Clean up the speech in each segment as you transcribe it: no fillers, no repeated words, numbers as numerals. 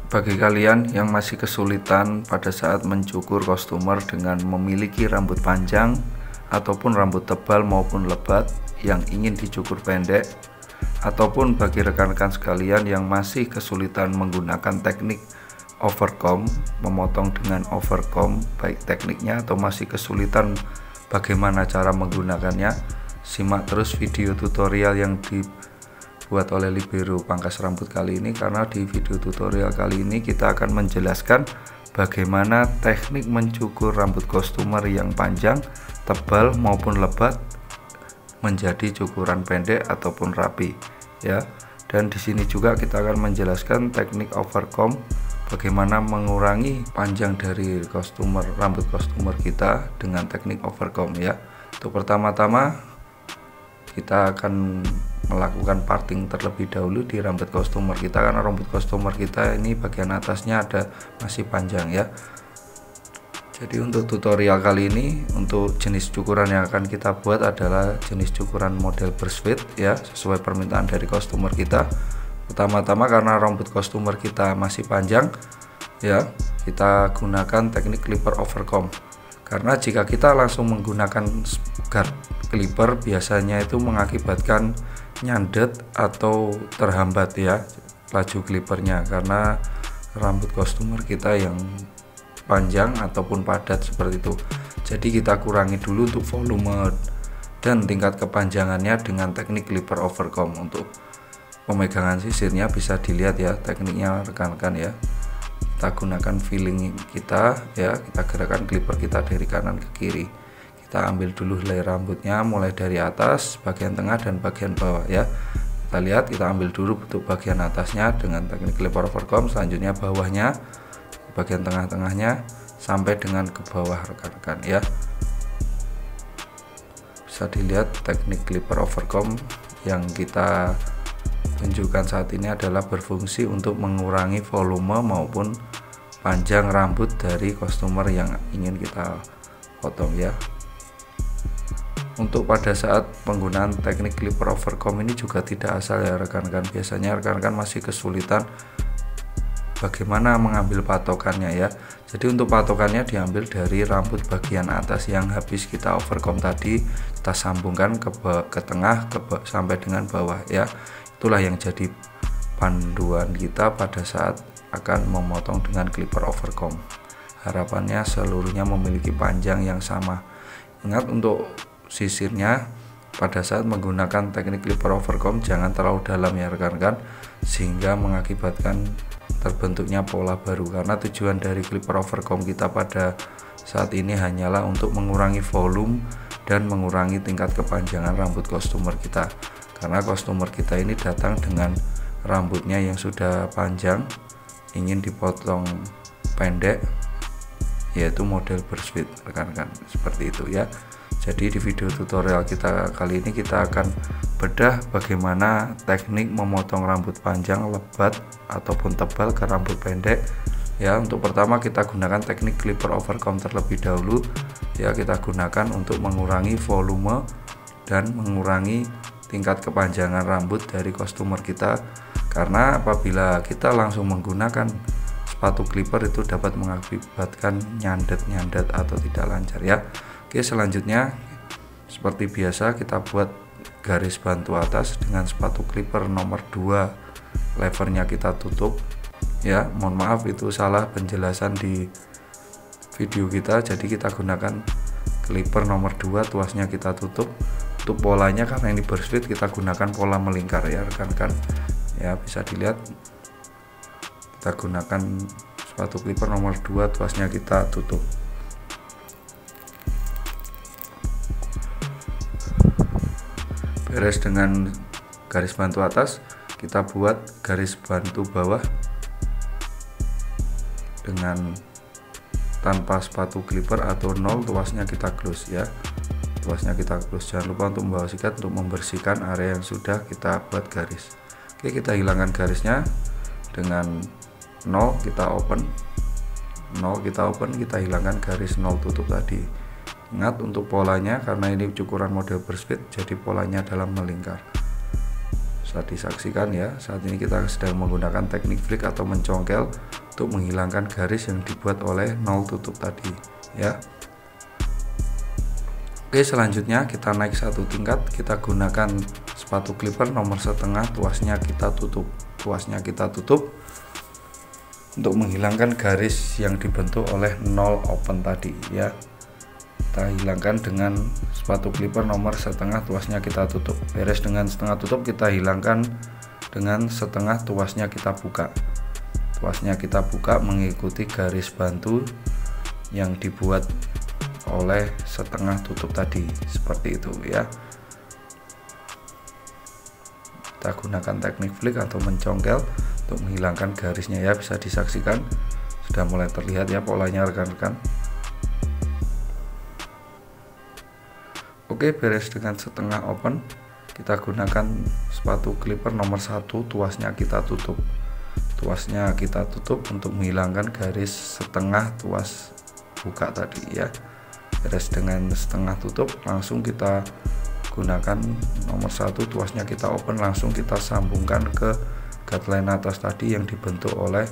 Bagi kalian yang masih kesulitan pada saat mencukur customer dengan memiliki rambut panjang ataupun rambut tebal maupun lebat yang ingin dicukur pendek, ataupun bagi rekan-rekan sekalian yang masih kesulitan menggunakan teknik overcomb, memotong dengan overcomb, baik tekniknya atau masih kesulitan bagaimana cara menggunakannya, simak terus video tutorial yang dibuat oleh Libero Pangkas Rambut kali ini, karena di video tutorial kali ini kita akan menjelaskan bagaimana teknik mencukur rambut customer yang panjang, tebal maupun lebat menjadi cukuran pendek ataupun rapi ya. Dan di sini juga kita akan menjelaskan teknik overcomb, bagaimana mengurangi panjang dari rambut customer kita dengan teknik overcomb ya. Untuk pertama-tama kita akan melakukan parting terlebih dahulu di rambut customer kita, karena rambut customer kita ini bagian atasnya masih panjang ya. Jadi untuk tutorial kali ini, untuk jenis cukuran yang akan kita buat adalah jenis cukuran model burst fade ya, sesuai permintaan dari customer kita. Pertama-tama karena rambut customer kita masih panjang ya, kita gunakan teknik clipper overcomb. Karena jika kita langsung menggunakan guard clipper, biasanya itu mengakibatkan nyandet atau terhambat ya laju clippernya, karena rambut customer kita yang panjang ataupun padat seperti itu. Jadi kita kurangi dulu untuk volume dan tingkat kepanjangannya dengan teknik clipper overcomb. Untuk pemegangan sisirnya bisa dilihat ya tekniknya rekan-rekan ya. Kita gunakan feeling kita ya, kita gerakan clipper kita dari kanan ke kiri. Kita ambil dulu helai rambutnya mulai dari atas, bagian tengah dan bagian bawah ya. Kita lihat, kita ambil dulu untuk bagian atasnya dengan teknik clipper overcomb, selanjutnya bawahnya, bagian tengah-tengahnya sampai dengan ke bawah rekan-rekan ya. Bisa dilihat teknik clipper overcomb yang kita tunjukkan saat ini adalah berfungsi untuk mengurangi volume maupun panjang rambut dari customer yang ingin kita potong ya. Untuk pada saat penggunaan teknik clipper overcomb ini juga tidak asal ya rekan-rekan. Biasanya rekan-rekan masih kesulitan bagaimana mengambil patokannya ya. Jadi untuk patokannya diambil dari rambut bagian atas yang habis kita overcomb tadi, kita sambungkan ke tengah sampai dengan bawah ya. Itulah yang jadi panduan kita pada saat akan memotong dengan clipper overcomb. Harapannya seluruhnya memiliki panjang yang sama. Ingat, untuk sisirnya pada saat menggunakan teknik clipper overcomb jangan terlalu dalam ya rekan-rekan, sehingga mengakibatkan terbentuknya pola baru. Karena tujuan dari clipper overcomb kita pada saat ini hanyalah untuk mengurangi volume dan mengurangi tingkat kepanjangan rambut customer kita. Karena customer kita ini datang dengan rambutnya yang sudah panjang, ingin dipotong pendek, yaitu model burst fade rekan-rekan, seperti itu ya. Jadi di video tutorial kita kali ini kita akan bedah bagaimana teknik memotong rambut panjang, lebat ataupun tebal ke rambut pendek ya. Untuk pertama kita gunakan teknik clipper overcomb terlebih dahulu ya. Kita gunakan untuk mengurangi volume dan mengurangi tingkat kepanjangan rambut dari customer kita, karena apabila kita langsung menggunakan sepatu clipper itu dapat mengakibatkan nyandet atau tidak lancar ya. Oke, selanjutnya seperti biasa kita buat garis bantu atas dengan sepatu clipper nomor 2, levernya kita tutup ya. Mohon maaf itu salah penjelasan di video kita, jadi kita gunakan clipper nomor 2, tuasnya kita tutup. Untuk polanya, karena ini burst fade, kita gunakan pola melingkar ya rekan-rekan ya. Bisa dilihat kita gunakan sepatu clipper nomor 2, tuasnya kita tutup. Beres dengan garis bantu atas, kita buat garis bantu bawah dengan tanpa sepatu clipper atau 0, tuasnya kita close ya. Tuasnya kita close. Jangan lupa untuk membawa sikat untuk membersihkan area yang sudah kita buat garis. Oke, kita hilangkan garisnya dengan 0, kita open. 0 kita open, kita hilangkan garis 0 tutup tadi. Ingat untuk polanya, karena ini cukuran model burst fade, jadi polanya dalam melingkar. Bisa disaksikan ya, saat ini kita sedang menggunakan teknik flick atau mencongkel untuk menghilangkan garis yang dibuat oleh nol tutup tadi ya. Oke, selanjutnya kita naik satu tingkat, kita gunakan sepatu clipper nomor setengah, tuasnya kita tutup untuk menghilangkan garis yang dibentuk oleh nol open tadi ya. Kita hilangkan dengan sepatu clipper nomor setengah, tuasnya kita tutup. Beres dengan setengah tutup, kita hilangkan dengan setengah, tuasnya kita buka. Tuasnya kita buka mengikuti garis bantu yang dibuat oleh setengah tutup tadi, seperti itu ya. Kita gunakan teknik flick atau mencongkel untuk menghilangkan garisnya ya. Bisa disaksikan sudah mulai terlihat ya polanya rekan-rekan. Oke, beres dengan setengah open, kita gunakan sepatu clipper nomor 1, tuasnya kita tutup untuk menghilangkan garis setengah tuas buka tadi ya. Beres dengan setengah tutup, langsung kita gunakan nomor 1, tuasnya kita open, langsung kita sambungkan ke guideline atas tadi yang dibentuk oleh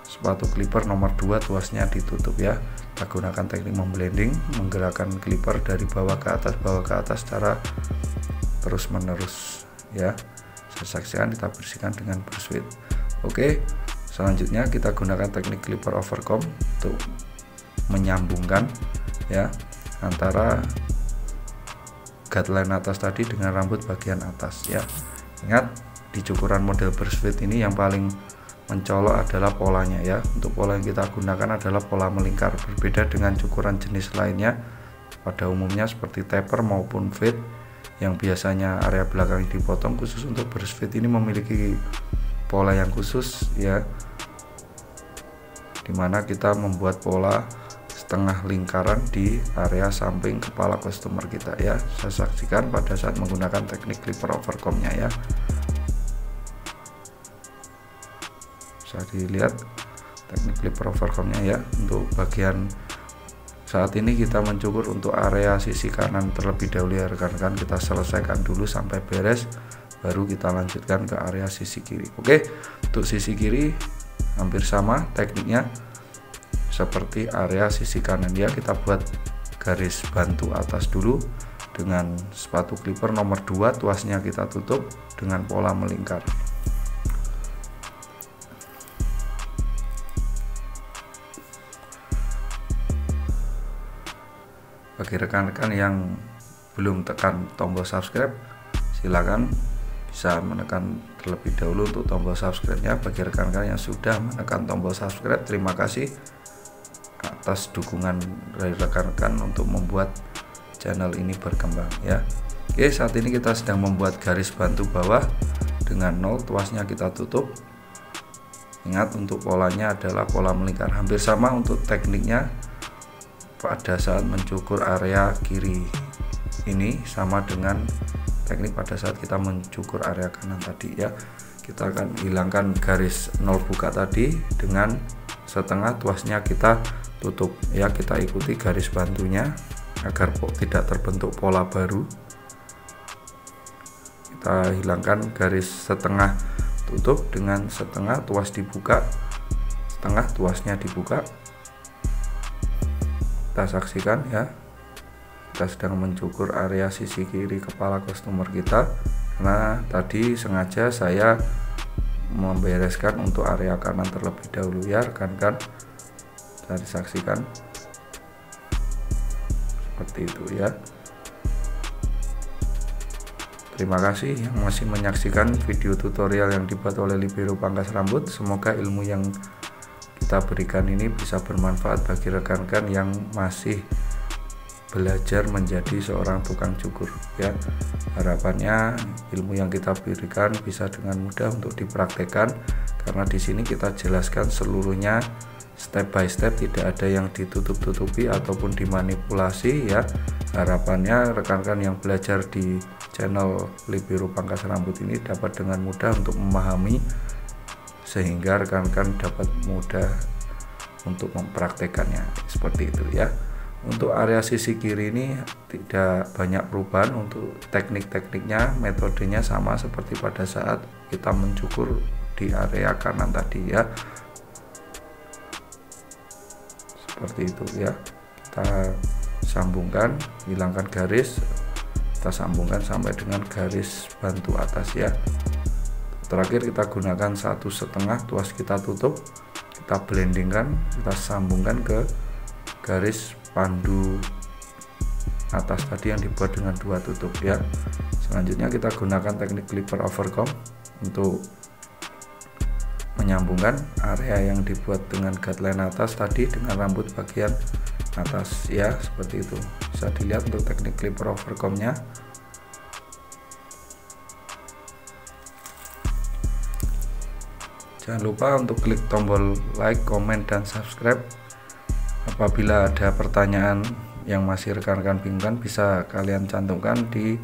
sepatu clipper nomor 2, tuasnya ditutup ya. Kita gunakan teknik memblending, menggerakkan clipper dari bawah ke atas secara terus menerus ya. Saya saksikan, kita bersihkan dengan brush width. Oke, selanjutnya kita gunakan teknik clipper overcomb untuk menyambungkan ya antara guideline atas tadi dengan rambut bagian atas ya. Ingat, di cukuran model brush width ini yang paling mencolok adalah polanya ya. Untuk pola yang kita gunakan adalah pola melingkar, berbeda dengan cukuran jenis lainnya pada umumnya seperti taper maupun fade yang biasanya area belakang dipotong. Khusus untuk brush fade ini memiliki pola yang khusus ya, dimana kita membuat pola setengah lingkaran di area samping kepala customer kita ya. Saya saksikan pada saat menggunakan teknik clipper overcomb-nya ya. Bisa dilihat teknik clipper overcomb-nya ya. Untuk bagian saat ini kita mencukur untuk area sisi kanan terlebih dahulu ya rekan-rekan. Kita selesaikan dulu sampai beres, baru kita lanjutkan ke area sisi kiri. Oke, untuk sisi kiri hampir sama tekniknya seperti area sisi kanan ya. Kita buat garis bantu atas dulu dengan sepatu clipper nomor 2, tuasnya kita tutup dengan pola melingkar. Bagi rekan-rekan yang belum tekan tombol subscribe, silakan bisa menekan terlebih dahulu untuk tombol subscribe-nya. Bagi rekan-rekan yang sudah menekan tombol subscribe, terima kasih atas dukungan dari rekan-rekan untuk membuat channel ini berkembang ya. Oke, saat ini kita sedang membuat garis bantu bawah dengan 0, tuasnya kita tutup. Ingat, untuk polanya adalah pola melingkar. Hampir sama untuk tekniknya pada saat mencukur area kiri ini, sama dengan teknik pada saat kita mencukur area kanan tadi ya. Kita akan hilangkan garis 0 buka tadi dengan setengah, tuasnya kita tutup ya. Kita ikuti garis bantunya agar tidak terbentuk pola baru. Kita hilangkan garis setengah tutup dengan setengah, tuas dibuka, setengah tuasnya dibuka. Kita saksikan ya, kita sedang mencukur area sisi kiri kepala customer kita, karena tadi sengaja saya membereskan untuk area kanan terlebih dahulu ya rekan-rekan. Bisa disaksikan seperti itu ya. Terima kasih yang masih menyaksikan video tutorial yang dibuat oleh Libero Pangkas Rambut. Semoga ilmu yang kita berikan ini bisa bermanfaat bagi rekan-rekan yang masih belajar menjadi seorang tukang cukur ya. Harapannya ilmu yang kita berikan bisa dengan mudah untuk dipraktekkan, karena di sini kita jelaskan seluruhnya step by step, tidak ada yang ditutup-tutupi ataupun dimanipulasi ya. Harapannya rekan-rekan yang belajar di channel Libero Pangkas Rambut ini dapat dengan mudah untuk memahami, sehingga rekan-rekan dapat mudah untuk mempraktekannya seperti itu ya. Untuk area sisi kiri ini tidak banyak perubahan. Untuk teknik-tekniknya, metodenya sama seperti pada saat kita mencukur di area kanan tadi ya. seperti itu ya. Kita sambungkan, hilangkan garis, kita sambungkan sampai dengan garis bantu atas ya. Terakhir kita gunakan 1,5 tuas, kita tutup, kita blendingkan, kita sambungkan ke garis pandu atas tadi yang dibuat dengan 2 tutup ya. Selanjutnya kita gunakan teknik clipper overcomb untuk menyambungkan area yang dibuat dengan guideline atas tadi dengan rambut bagian atas ya, seperti itu. Bisa dilihat untuk teknik clipper overcombnya. Jangan lupa untuk klik tombol like, comment, dan subscribe. Apabila ada pertanyaan yang masih rekan-rekan bingungkan, bisa kalian cantumkan di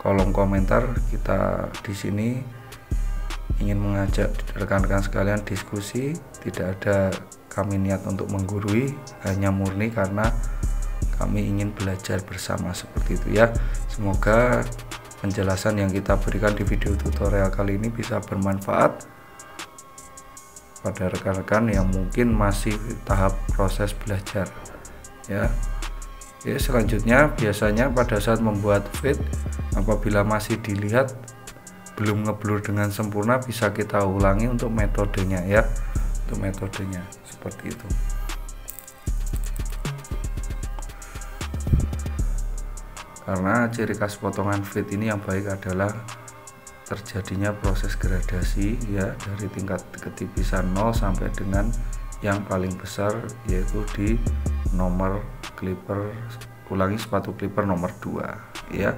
kolom komentar. Kita di sini ingin mengajak rekan-rekan sekalian diskusi, tidak ada kami niat untuk menggurui, hanya murni karena kami ingin belajar bersama seperti itu ya. Semoga penjelasan yang kita berikan di video tutorial kali ini bisa bermanfaat pada rekan-rekan yang mungkin masih tahap proses belajar ya. Oke, selanjutnya biasanya pada saat membuat fade, apabila masih dilihat belum ngeblur dengan sempurna, bisa kita ulangi untuk metodenya ya, untuk metodenya seperti itu. Karena ciri khas potongan fade ini yang baik adalah terjadinya proses gradasi ya, dari tingkat ketipisan 0 sampai dengan yang paling besar, yaitu di nomor clipper, ulangi sepatu clipper nomor 2 ya.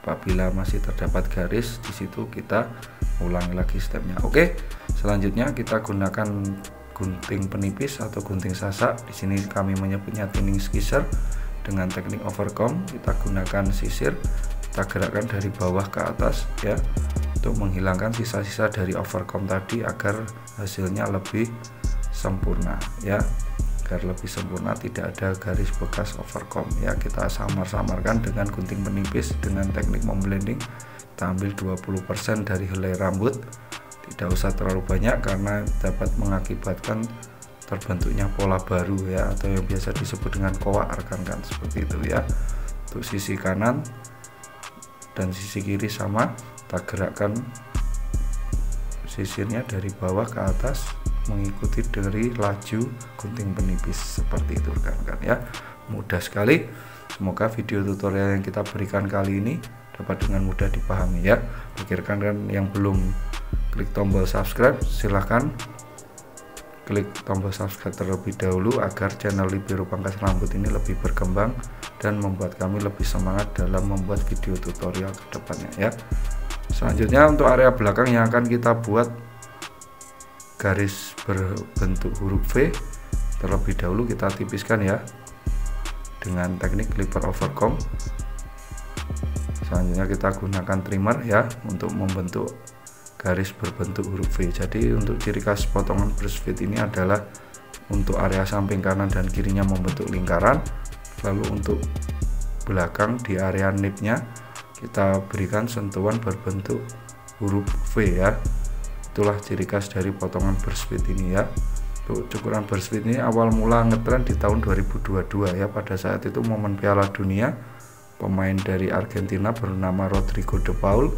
Apabila masih terdapat garis di situ, kita ulangi lagi stepnya. Oke, selanjutnya kita gunakan gunting penipis atau gunting sasak. Di sini kami menyebutnya thinning scissor. Dengan teknik overcomb kita gunakan sisir, kita gerakkan dari bawah ke atas ya, untuk menghilangkan sisa-sisa dari overcomb tadi agar hasilnya lebih sempurna ya, agar lebih sempurna, tidak ada garis bekas overcomb ya. Kita samar-samarkan dengan gunting penipis dengan teknik memblending. Kita ambil 20% dari helai rambut, tidak usah terlalu banyak karena dapat mengakibatkan terbentuknya pola baru ya, atau yang biasa disebut dengan koak rekan-rekan, seperti itu ya. Untuk sisi kanan dan sisi kiri sama, kita gerakkan sisirnya dari bawah ke atas mengikuti dari laju gunting penipis, seperti itu rekan-rekan ya. Mudah sekali. Semoga video tutorial yang kita berikan kali ini dapat dengan mudah dipahami ya. Bagi rekan-rekan yang belum klik tombol subscribe, silahkan klik tombol subscribe terlebih dahulu agar channel Libero Pangkas Rambut ini lebih berkembang dan membuat kami lebih semangat dalam membuat video tutorial ke depannya ya. Selanjutnya untuk area belakang yang akan kita buat garis berbentuk huruf V, terlebih dahulu kita tipiskan ya dengan teknik clipper overcomb. Selanjutnya kita gunakan trimmer ya untuk membentuk garis berbentuk huruf V. Jadi untuk ciri khas potongan brush fade ini adalah untuk area samping kanan dan kirinya membentuk lingkaran, lalu untuk belakang di area nipnya kita berikan sentuhan berbentuk huruf V ya. Itulah ciri khas dari potongan brush fade ini ya. Untuk cukuran brush fade ini awal mula ngetren di tahun 2022 ya. Pada saat itu momen Piala Dunia, pemain dari Argentina bernama Rodrigo De Paul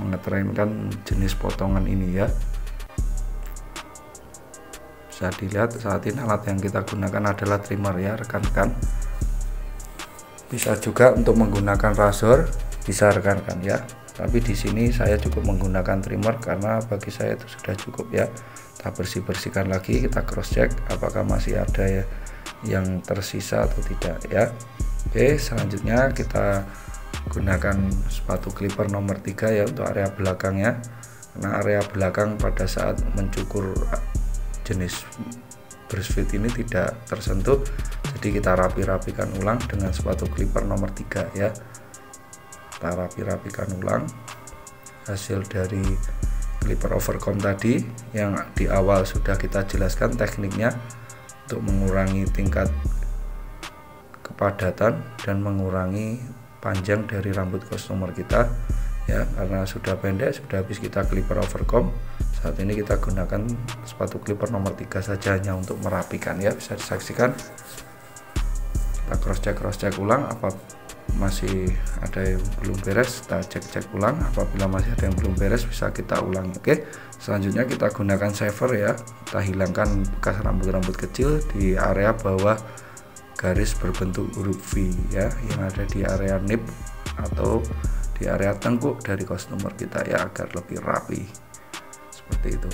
mengetrenkan jenis potongan ini ya. Bisa dilihat saat ini alat yang kita gunakan adalah trimmer ya rekan-rekan. Bisa juga untuk menggunakan razor, bisa rekan-rekan ya. Tapi di sini saya cukup menggunakan trimmer karena bagi saya itu sudah cukup ya. Kita bersih-bersihkan lagi, kita cross check apakah masih ada ya yang tersisa atau tidak ya. Oke, selanjutnya kita gunakan sepatu clipper nomor 3 ya untuk area belakangnya, karena area belakang pada saat mencukur jenis brush fade ini tidak tersentuh, jadi kita rapi-rapikan ulang dengan sepatu clipper nomor 3 ya. Kita rapi-rapikan ulang hasil dari clipper overcomb tadi yang di awal sudah kita jelaskan tekniknya untuk mengurangi tingkat kepadatan dan mengurangi panjang dari rambut customer kita ya, karena sudah pendek, sudah habis kita clipper overcomb. Saat ini kita gunakan sepatu clipper nomor 3 saja hanya untuk merapikan ya. Bisa disaksikan. Kita cross check ulang, apa masih ada yang belum beres kita cek ulang. Apabila masih ada yang belum beres bisa kita ulangi. Oke, selanjutnya kita gunakan shaver ya. Kita hilangkan bekas rambut-rambut kecil di area bawah garis berbentuk huruf V ya, yang ada di area nip atau di area tengkuk dari customer kita ya, agar lebih rapi seperti itu.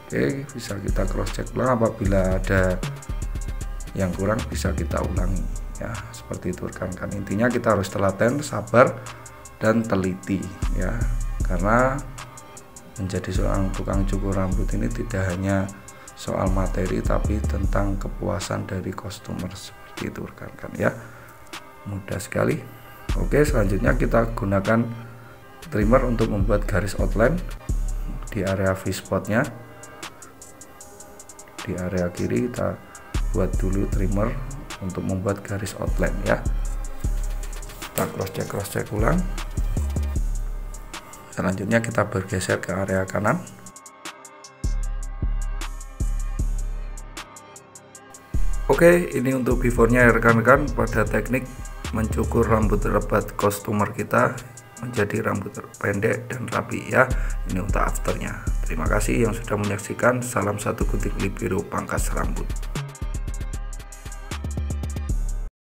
Oke, bisa kita cross check ulang. Apabila ada yang kurang bisa kita ulangi ya, seperti itu rekan-rekan. Intinya kita harus telaten, sabar dan teliti ya, karena menjadi seorang tukang cukur rambut ini tidak hanya soal materi tapi tentang kepuasan dari customer, seperti itu rekan-rekan ya. Mudah sekali. Oke, selanjutnya kita gunakan trimmer untuk membuat garis outline di area V-spotnya. Di area kiri kita buat dulu trimmer untuk membuat garis outline ya. Kita cross check ulang. Selanjutnya kita bergeser ke area kanan. Oke, ini untuk before-nya ya rekan-rekan, pada teknik mencukur rambut lebat customer kita menjadi rambut pendek dan rapi ya. Ini untuk afternya. Terima kasih yang sudah menyaksikan. Salam satu gunting biru pangkas rambut.